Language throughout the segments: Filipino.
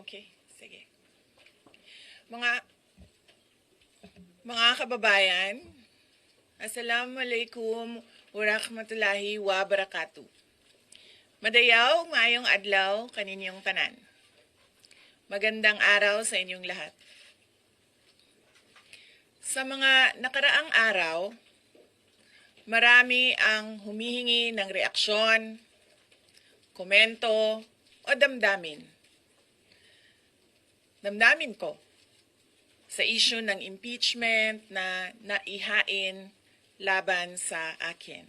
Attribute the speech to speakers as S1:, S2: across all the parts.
S1: Okay, sige. Mga kababayan, Assalamualaikum warahmatullahi wabarakatuh. Madayaw, maayong adlaw, kaninyong tanan. Magandang araw sa inyong lahat. Sa mga nakaraang araw, marami ang humihingi ng reaksyon, komento, o damdamin. Damdamin ko sa issue ng impeachment na naihain laban sa akin.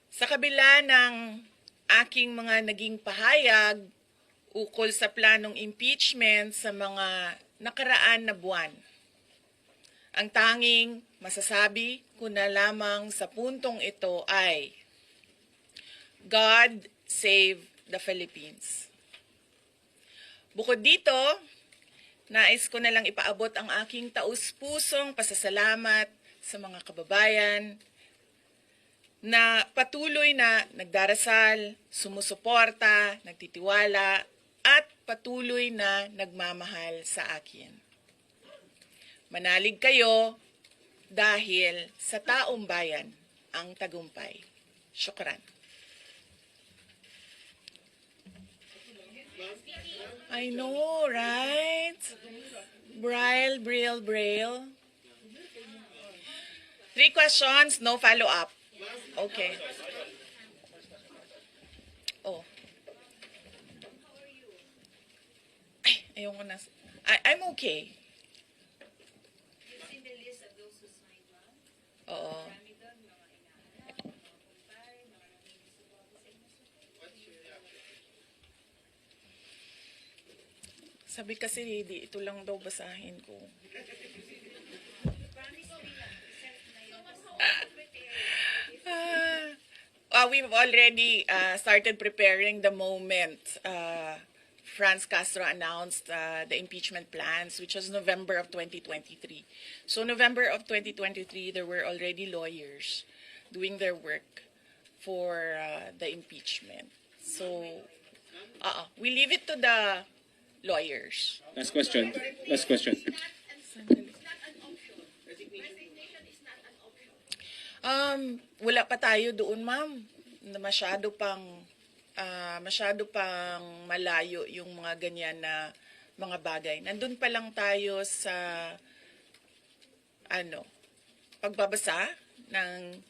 S1: Sa kabila ng aking mga naging pahayag ukol sa planong impeachment sa mga nakaraan na buwan, ang tanging masasabi ko na lamang sa puntong ito ay God save the Philippines. Bukod dito, nais ko na lang ipaabot ang aking taus-pusong pasasalamat sa mga kababayan na patuloy na nagdarasal, sumusuporta, nagtitiwala, at patuloy na nagmamahal sa akin. Manalig kayo dahil sa taong bayan ang tagumpay. Syukran. I know, right? Braille. 3 questions, no follow-up. Okay. Oh. Ay, ayoko na. I'm okay. Oo. Sabi kasi, ito lang daw basahin ko. We've already started preparing the moment Franz Castro announced the impeachment plans, which was November of 2023. So November of 2023, there were already lawyers doing their work for the impeachment. So we leave it to the lawyers.
S2: Last question.
S1: Wala pa tayo doon, ma'am. Masyado pang malayo yung mga ganyan na mga bagay. Nandun pa lang tayo sa pagbabasa ng.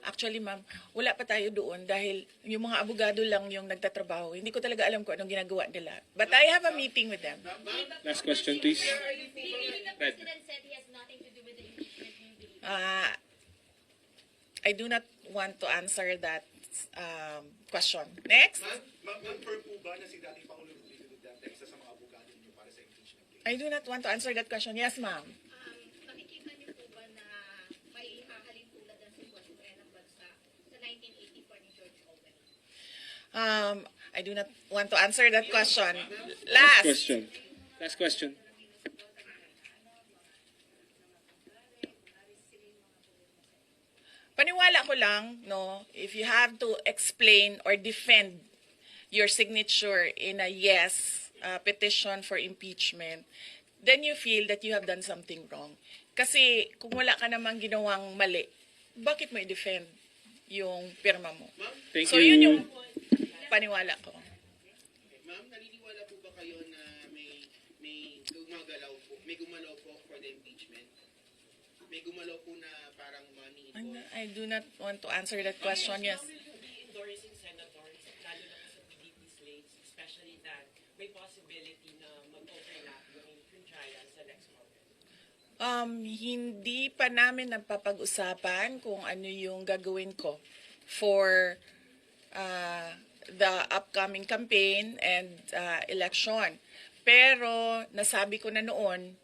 S1: Actually, ma'am, wala pa tayo doon dahil yung mga abogado lang yung nagtatrabaho. Hindi ko talaga alam kung anong ginagawa nila. But I have a meeting with them.
S2: Last question, please.
S1: I do not want to answer that question. Next.
S3: Mag-confirm po ba na si dating Pangulong Duterte isa sa mga abogado niyo para sa impeachment case?
S1: I do not want to answer that question. Yes, ma'am.
S4: Nakikita niyo po ba na may hahalin tulad ng sitwasyon ng bansa sa 1984 ni George Orwell?
S1: I do not want to answer that question.
S2: Last
S1: Last.
S2: question.
S1: Paniwala ko lang, no, if you have to explain or defend your signature in a yes petition for impeachment, then you feel that you have done something wrong. Kasi kung wala ka namang ginawang mali, bakit mo i-defend yung pirma mo?
S2: Thank
S1: So
S2: you.
S1: yun yung paniwala ko.
S3: Ma'am, naniniwala po ba kayo na may gumalaw po for the impeachment? May gumalaw po na parang money involved?
S1: I do not want to answer that question. Yes.
S5: Will you be endorsing senators, lalo na po sa PDP slates, especially that may possibility na mag-overlap yung trial sa next month?
S1: Hindi pa namin napapag-usapan kung ano yung gagawin ko for the upcoming campaign and election. Pero nasabi ko na noon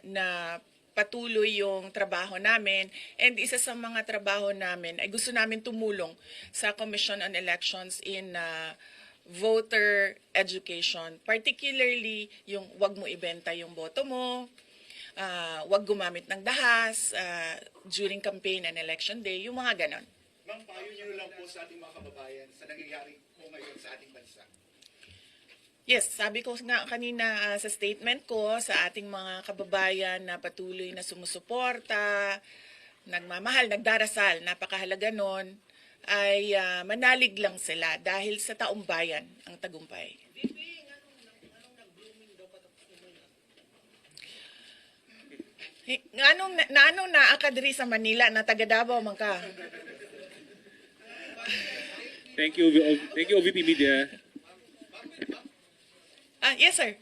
S1: na patuloy yung trabaho namin, and isa sa mga trabaho namin ay gusto namin tumulong sa Commission on Elections in voter education, particularly yung wag mo ibenta yung boto mo, wag gumamit ng dahas during campaign and election day, yung mga ganon.
S3: Ma'am, payo niyo lang po sa ating mga kababayan sa nangyayari
S6: po ngayon sa ating bansa?
S1: Yes, sabi ko nga kanina sa statement ko sa ating mga kababayan na patuloy na sumusuporta, nagmamahal, nagdarasal, napakahalaga nun, ay manalig lang sila dahil sa taong bayan ang tagumpay. Anong naa ka diri sa Manila na taga Davao man ka?
S2: Thank you, OVP Media.
S1: Yes, sir.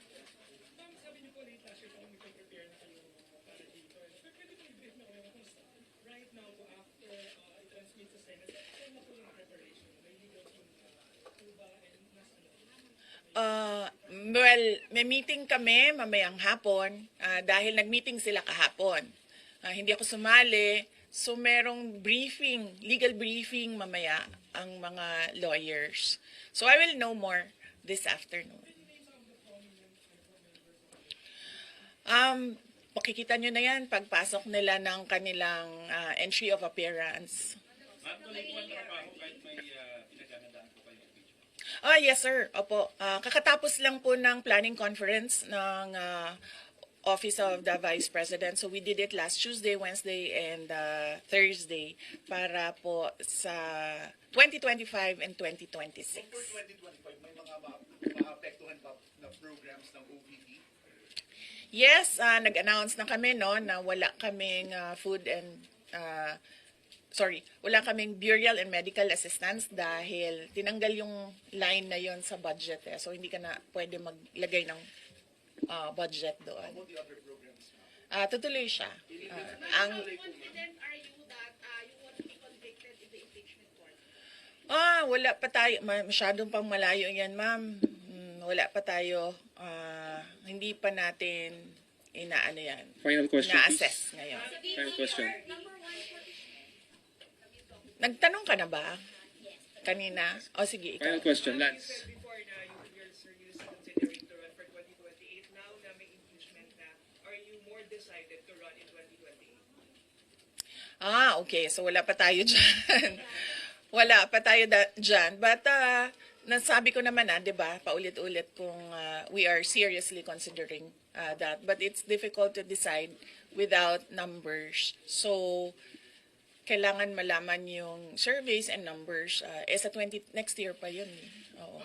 S1: Well, may meeting kami mamayang hapon dahil nag-meeting sila kahapon. Hindi ako sumali, so merong briefing, legal briefing mamaya ang mga lawyers. So I will know more this afternoon. Makikita nyo na yan pagpasok nila ng kanilang entry of appearance. Yes, sir. Opo. Kakatapos lang po ng planning conference ng Office of the Vice President. So we did it last Tuesday, Wednesday, and Thursday para po sa 2025 and 2026.
S6: For 2025, may mga maapektuhan ba na programs ng OVP?
S1: Yes, nag-announce na kami no na wala kaming wala kaming burial and medical assistance dahil tinanggal yung line na yon sa budget So hindi ka na pwede maglagay ng budget doon.
S6: How about the other programs?
S1: Tutuloy siya.
S4: How confident are you that you won't be convicted in the impeachment court?
S1: Wala pa tayo. Masyadong pang malayo yan, ma'am. Wala pa tayo. Hindi pa natin inaano yan.
S2: Final question, please.
S1: Na-assess ngayon.
S2: Final question.
S1: Nagtanong ka na ba? Kanina? O sige, ikaw.
S2: Final question, Lance.
S5: Before na you're seriously considering to run for 2028, now na may impeachment na, are you more decided to run in 2028?
S1: Okay. So wala pa tayo dyan. Wala pa tayo dyan. But nasabi ko naman di ba, paulit-ulit kung we are seriously considering that. But it's difficult to decide without numbers. So kailangan malaman yung surveys and numbers. Sa next year pa yun. Oo.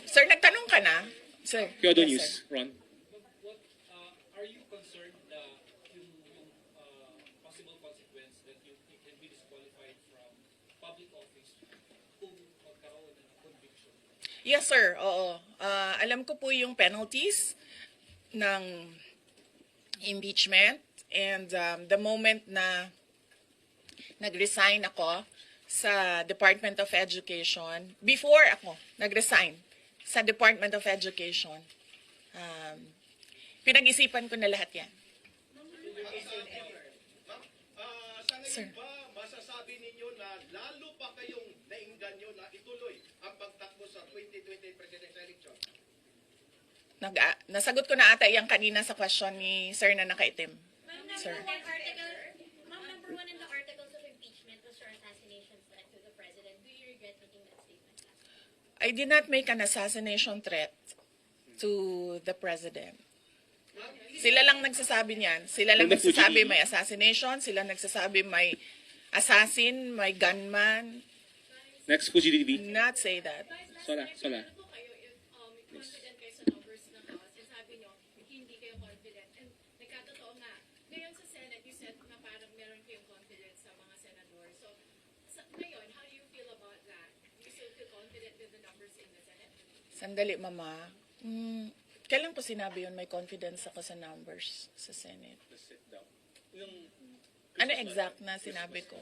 S1: Sir, nagtanong ka na? Sir.
S2: Kyodo
S1: Yes,
S2: News,
S1: sir.
S2: Ron.
S7: What are you concerned yung possible consequence that you can be disqualified from public office kung magkaroon ng conviction?
S1: Yes, sir. Oo. Alam ko po yung penalties ng impeachment. And the moment na nag-resign ako sa Department of Education, before ako nag-resign sa Department of Education, pinag-isipan ko na lahat yan.
S6: Sa ngayon ba, masasabi ninyo na lalo pa kayong nainganyo na ituloy ang pagtakbo sa 2020 presidential election?
S1: Nasagot ko na ata yan kanina sa question ni Sir na nakaitim. Sir.
S4: Number one in the articles of impeachment was your assassination threat to the president. Do you regret making that statement last week?
S1: I did not make an assassination threat to the president. Sila lang nagsasabi niyan. Sila lang
S2: From the
S1: nagsasabi
S2: Fuji.
S1: may assassination. Sila nagsasabi may assassin, may gunman.
S2: Next, Fuji TV.
S1: Not say that.
S2: Sola.
S4: Ano po kayo if confident kayo sa numbers ng House and sabi nyo hindi kayo confident and nagkatotoo nga ngayon sa Senate you said na parang meron kayong confidence sa mga senador so ngayon how do you feel about that? Do you still feel confident with the numbers in the Senate?
S1: Sandali, mama. Kailan ko sinabi yun may confidence ako sa numbers sa Senate? Ano exact na sinabi ko?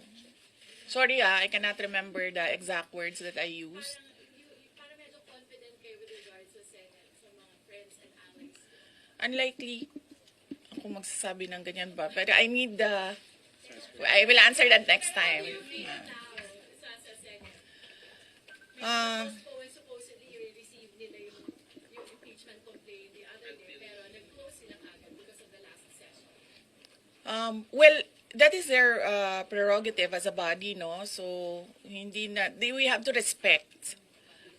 S1: Sorry I cannot remember the exact words that I used.
S4: Parang medyo confident kayo with regards sa Senate sa mga friends and allies.
S1: Unlikely ako magsasabi ng ganyan ba. Pero I will answer that next time.
S4: Sa Senate.
S1: Ah,
S4: Supposedly you received nila yung impeachment complaint the other day pero nag-close sila kagad because of the last session.
S1: Well, that is their prerogative as a body, no? So we have to respect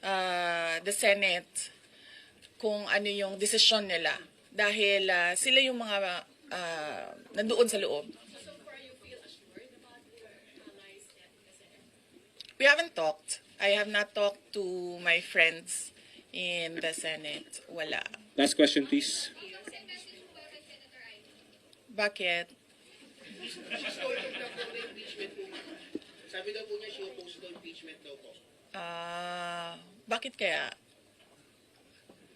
S1: the Senate kung ano yung desisyon nila dahil sila yung mga nandoon sa loob.
S4: So far, you feel assured about your allies in the Senate?
S1: We haven't talked. I have not talked to my friends in the Senate. Wala.
S2: Last question, please.
S1: Bakit?
S3: She's told na po na impeachment po, ma'am. Sabi daw po niya, she opposed to impeachment daw po.
S1: Bakit kaya?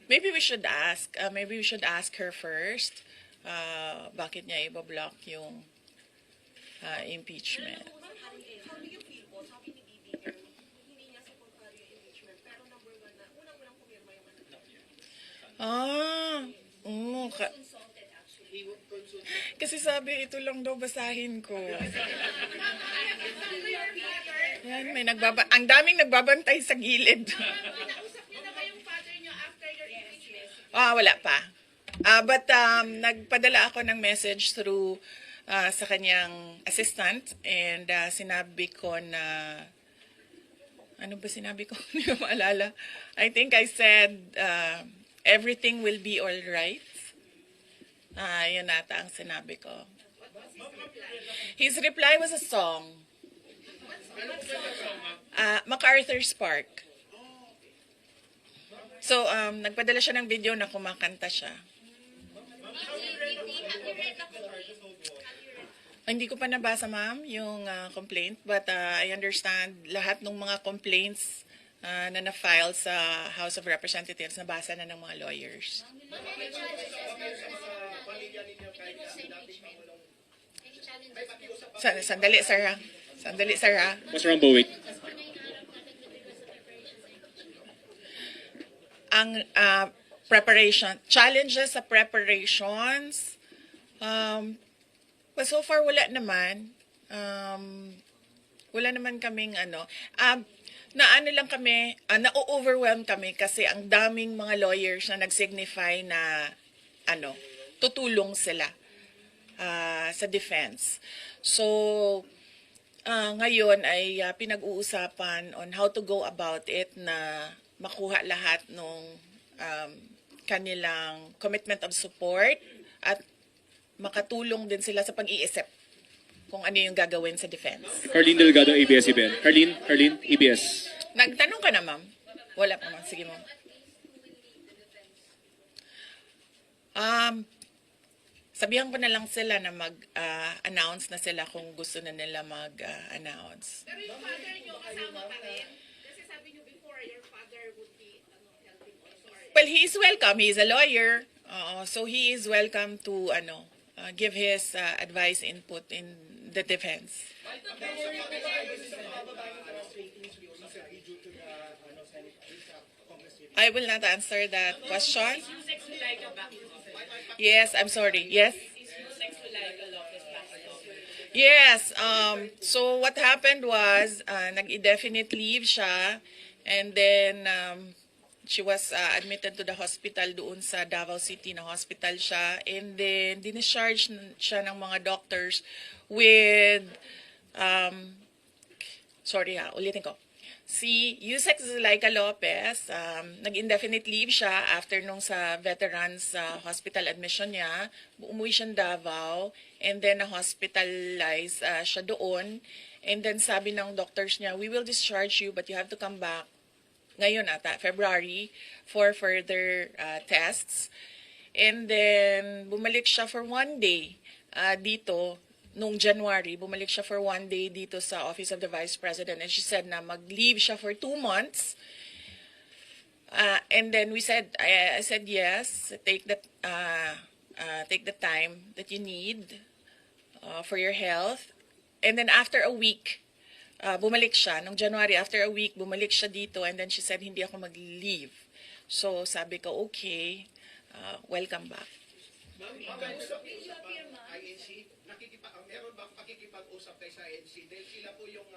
S1: Maybe we should ask. Maybe we should ask her first. Bakit niya ibablock yung impeachment?
S8: How do you feel po? Sabi ni Bibi, hindi niya supportado yung impeachment, pero number one na, unang-unang pumirma yung consulted actually.
S3: He would consult.
S1: Kasi sabi, ito lang daw basahin ko. Yan, ang daming nagbabantay sa gilid.
S4: Nausap niyo na ba yung father niyo after your impeachment?
S1: Wala pa. But nagpadala ako ng message through sa kanyang assistant and sinabi ko na ano ba sinabi ko? Hindi ko maalala. I think I said everything will be all right. Yun nata ang sinabi ko. His reply was a song. MacArthur's Park. So, nagpadala siya ng video na kumakanta siya. Hindi ko pa nabasa, ma'am, yung complaint. But I understand lahat ng mga complaints na na-file sa House of Representatives, nabasa na ng mga lawyers. Sandali, sir, ha? Sandali, sir, ha?
S2: Mas Rambo, wait.
S1: Ang challenges sa preparations, but so far wala naman. Wala naman kaming na-overwhelm kami kasi ang daming mga lawyers na nag-signify na tutulong sila sa defense. So, ngayon ay pinag-uusapan on how to go about it na makuha lahat ng kanilang commitment of support at makatulong din sila sa pag-iisip kung ano yung gagawin sa defense.
S2: Harleen Delgado, ABS-CBN. Harleen, ABS.
S1: Nagtanong ka na, ma'am? Wala pa, ma'am. Sige, ma'am. Sabihan ko na lang sila na mag-announce na sila kung gusto na nila mag-announce.
S4: Pero yung father niyo kasama pa rin? Kasi sabi niyo before, your father would be helping also.
S1: Well, he is welcome. He is a lawyer. So he is welcome to give his advice, input in the defense. I will not answer that question. Yes, I'm sorry. Yes? Yes. So what happened was, nag-indefinite leave siya, and then she was admitted to the hospital doon sa Davao City na hospital siya, and then discharge siya ng mga doctors with, ulitin ko. Si Yusek Zulaika Lopez, nag-indefinite leave siya after nung sa veterans hospital admission niya. Umuwi siya Davao, and then na-hospitalize siya doon. And then sabi ng doctors niya, we will discharge you but you have to come back ngayon February, for further tests. And then bumalik siya for 1 day dito. Nung January, bumalik siya for 1 day dito sa Office of the Vice President, and she said na mag-leave siya for 2 months. And then I said yes, take the time that you need for your health. And then after a week, bumalik siya. Nung January, after a week, bumalik siya dito, and then she said, hindi ako mag-leave. So sabi ko, okay, welcome back.
S6: Ma'am, INC, meron bang pakikipag-usap kayo sa INC? Dahil sila po yung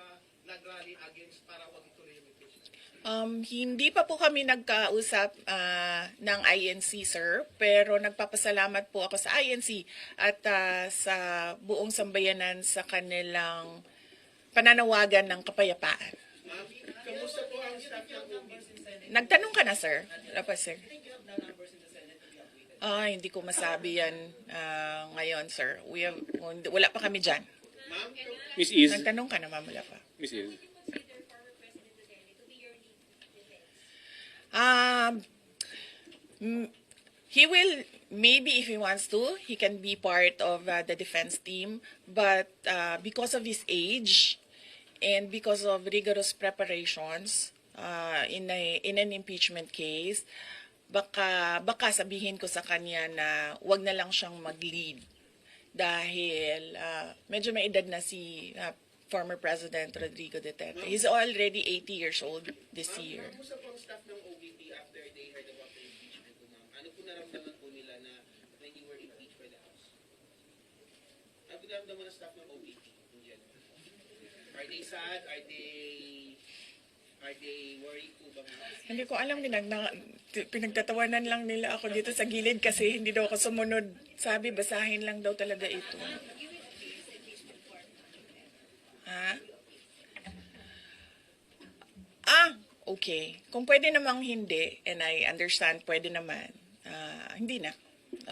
S6: nag-rally against para wag ituloy yung impeachment.
S1: Hindi pa po kami nagkausap ng INC, sir, pero nagpapasalamat po ako sa INC at sa buong sambayanan sa kanilang pananawagan ng kapayapaan.
S3: Ma'am, kamusta po ang staff ng OVP?
S1: Nagtanong ka na, sir? Wala pa, sir. Hindi ko masabi yan ngayon, sir. Wala pa kami dyan.
S3: Ma'am,
S2: Miss Iz.
S1: Nagtanong ka na, ma'am, wala pa.
S2: Miss Iz.
S4: Would you consider former President Duterte to be your lead defense?
S1: He will, maybe if he wants to, he can be part of the defense team. But because of his age and because of rigorous preparations in an impeachment case, baka sabihin ko sa kanya na wag na lang siyang mag-lead. Dahil medyo may edad na si former President Rodrigo Duterte. He's already 80 years old this year.
S3: kamusta po ang staff ng OVP after they heard about the impeachment po, ma'am? Ano po naramdaman po nila na when you were impeached by the House? Ano po naramdaman ng staff ng OVP in general? Are they sad? Are they worried po ba?
S1: Hindi ko alam, pinagtatawanan lang nila ako dito sa gilid kasi hindi daw ako sumunod. Sabi, basahin lang daw talaga ito. Ha? Okay. Kung pwede namang hindi, and I understand, pwede naman. Hindi na.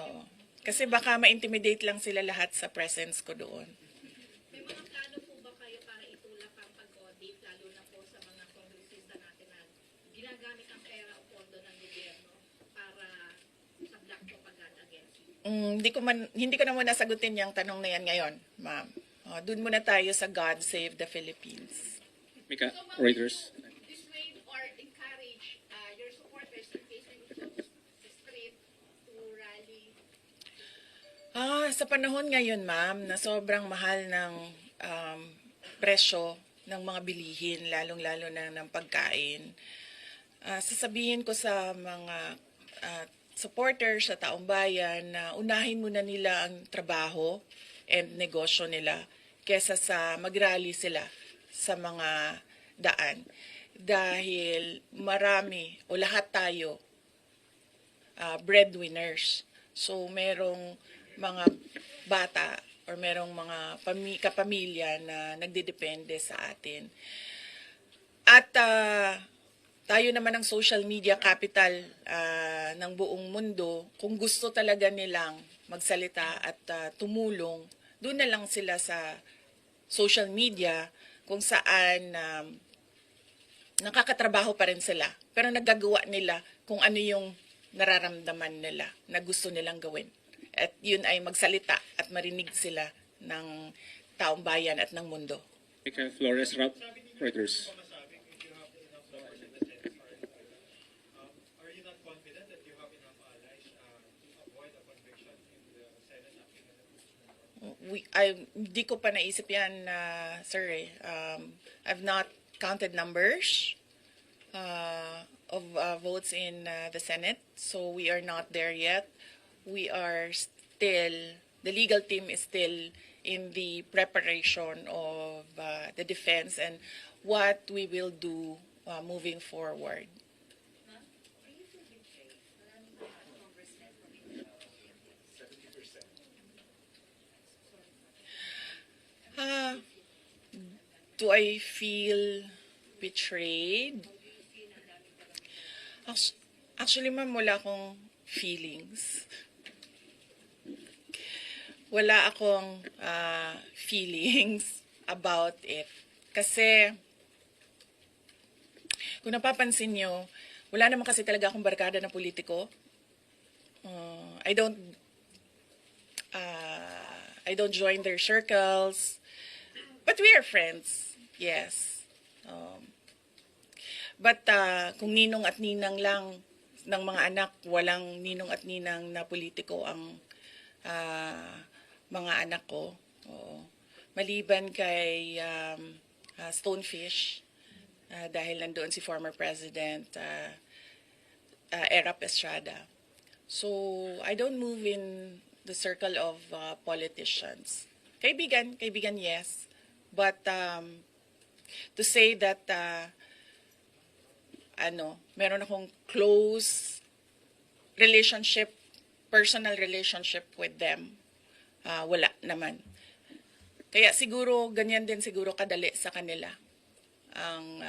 S1: Oo. Kasi baka ma-intimidate lang sila lahat sa presence ko doon.
S4: May mga plano po ba kayo para itulak ang pag-audit, lalo na po sa mga kongresista natin na ginagamit ang pera o pondo ng gobyerno para sa black propaganda against you?
S1: Hindi ko na muna sagutin yung tanong na yan ngayon, ma'am. Doon muna tayo sa God Save the Philippines.
S2: Mika,
S4: So, ma'am,
S2: Reuters.
S4: would you dissuade or encourage your supporters in case they would go to the street to rally?
S1: Sa panahon ngayon, ma'am, na sobrang mahal ng presyo ng mga bilihin, lalong-lalo na ng pagkain, sasabihin ko sa mga supporters sa taong bayan na unahin muna nila ang trabaho and negosyo nila kesa sa mag-rally sila sa mga daan. Dahil marami o lahat tayo breadwinners. So merong mga bata or merong mga kapamilya na nagdedepende sa atin. At tayo naman ang social media capital ng buong mundo. Kung gusto talaga nilang magsalita at tumulong, doon na lang sila sa social media kung saan nakakatrabaho pa rin sila. Pero nagagawa nila kung ano yung nararamdaman nila na gusto nilang gawin. At yun ay magsalita at marinig sila ng taong bayan at ng mundo.
S2: Mika Flores, Reuters.
S6: Are you not confident that you have enough allies to avoid a conviction in the Senate after
S1: Hindi ko pa naisip yan, sir. I've not counted numbers of votes in the Senate, so we are not there yet. We are still, the legal team is still in the preparation of the defense and what we will do moving forward. Do I feel betrayed? Actually, ma'am, wala akong feelings. Wala akong feelings about it. Kasi, kung napapansin nyo, wala naman kasi talaga akong barkada na politiko. I don't join their circles. But we are friends, yes. But kung ninong at ninang lang ng mga anak, walang ninong at ninang na politiko ang mga anak ko. Oo. Maliban kay Stonefish, dahil nandoon si former President Erap Estrada. So, I don't move in the circle of politicians. Kaibigan, yes. But to say that meron akong close relationship, personal relationship with them. Wala naman. Kaya siguro, ganyan din siguro kadali sa kanila ang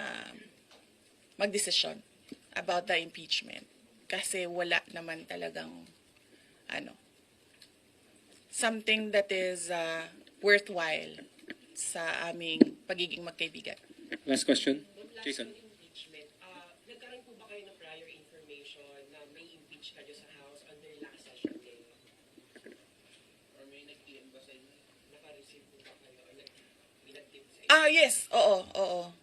S1: magdesisyon about the impeachment. Kasi wala naman talagang something that is worthwhile sa aming pagiging magkaibigan.
S2: Last question.
S5: Last
S2: Jason.
S5: on impeachment, nagkaroon po ba kayo ng prior information na may impeach kayo sa House on their last session day?
S3: Or may nag-PM ba sa inyo?
S5: Naka-receive po ba kayo or nag-tip sa inyo?
S1: Yes. Oo.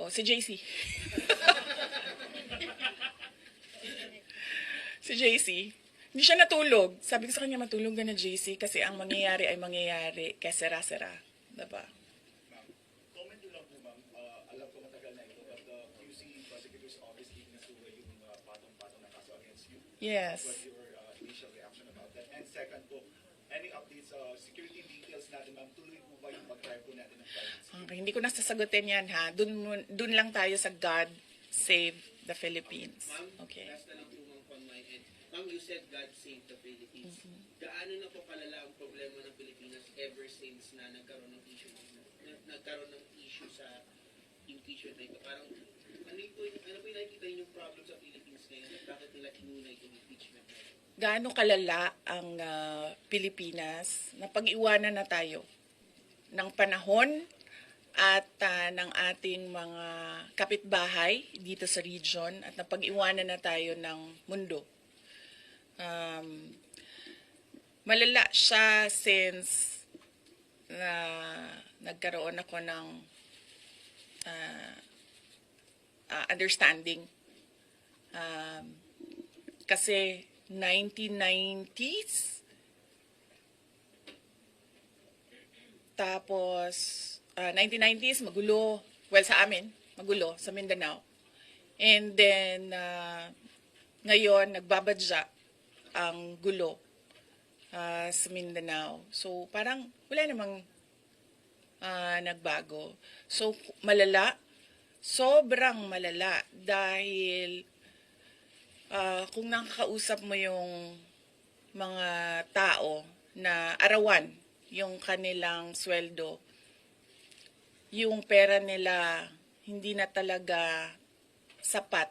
S1: Si JC. Si JC. Hindi siya natulog. Sabi ko sa kanya, matulog ka na, JC, kasi ang mangyayari ay mangyayari kaya sera-sera. Diba?
S6: Comment nyo lang po, ma'am. Alam ko matagal na ito, but the QC Prosecutor's Office iginasuwa yung patong-patong na kaso against you.
S1: Yes.
S6: What your initial reaction about that? And second po, any updates, security details natin, ma'am? Tuloy po ba yung pag-try po natin ng private?
S1: Okay, hindi ko na sasagutin yan, ha? Dun lang tayo sa God Save the Philippines.
S3: Ma'am,
S1: Okay.
S3: last na lang po ma'am on my end. Ma'am, you said God save the Philippines. Gaano na po kalala ang problema ng Pilipinas ever since na nagkaroon ng issue sa impeachment na ito? Parang, ano po yung nakikita yung problem sa Philippines ngayon at bakit nila inuna itong impeachment na ito?
S1: Gaano kalala ang Pilipinas na pag-iwanan na tayo ng panahon at ng ating mga kapitbahay dito sa region at napag-iwanan na tayo ng mundo. Malala siya since nagkaroon ako ng understanding. Kasi 1990s, tapos 1990s, magulo. Well, sa amin, magulo, sa Mindanao. And then, ngayon, nagbabadya ang gulo sa Mindanao. So, parang wala namang nagbago. So, malala. Sobrang malala dahil kung nakakausap mo yung mga tao na arawan yung kanilang sweldo, yung pera nila hindi na talaga sapat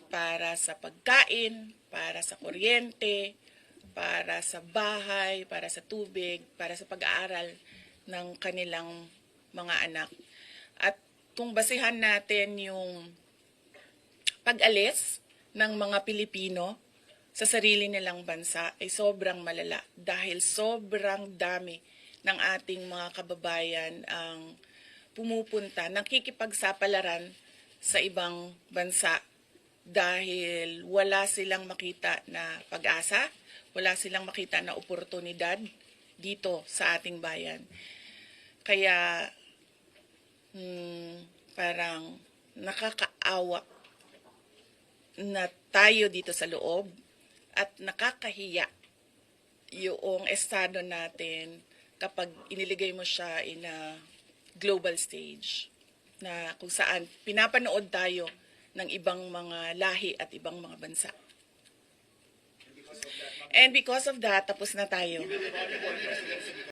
S1: para sa pagkain, para sa kuryente, para sa bahay, para sa tubig, para sa pag-aaral ng kanilang mga anak. At kung basihan natin yung pag-alis ng mga Pilipino sa sarili nilang bansa ay sobrang malala dahil sobrang dami ng ating mga kababayan ang pumupunta, nakikipagsapalaran sa ibang bansa dahil wala silang makita na pag-asa, wala silang makita na oportunidad dito sa ating bayan. Kaya parang nakakaawa na tayo dito sa loob at nakakahiya yung estado natin kapag iniligay mo siya in a global stage na kung saan pinapanood tayo ng ibang mga lahi at ibang mga bansa. And because of that, tapos na tayo.